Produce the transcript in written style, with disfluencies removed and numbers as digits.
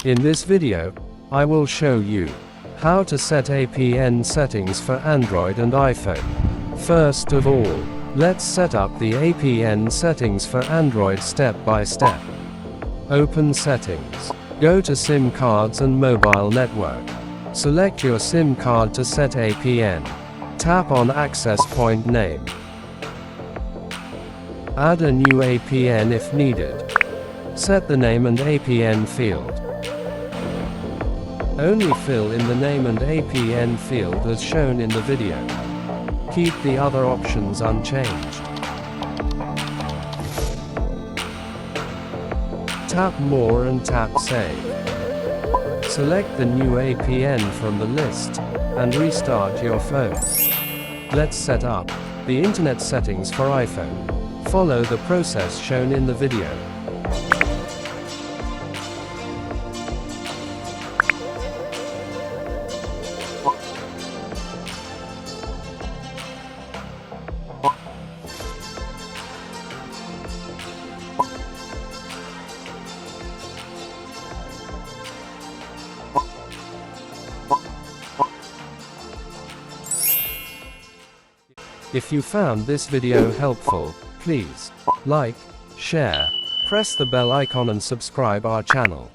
In this video, I will show you how to set APN settings for Android and iPhone. First of all, let's set up the APN settings for Android step by step. Open Settings. Go to SIM cards and mobile network. Select your SIM card to set APN. Tap on access point name. Add a new APN if needed. Set the name and APN field. Only fill in the name and APN field as shown in the video. Keep the other options unchanged. Tap More and tap Save. Select the new APN from the list, and restart your phone. Let's set up the internet settings for iPhone. Follow the process shown in the video. If you found this video helpful, please like, share, press the bell icon and subscribe our channel.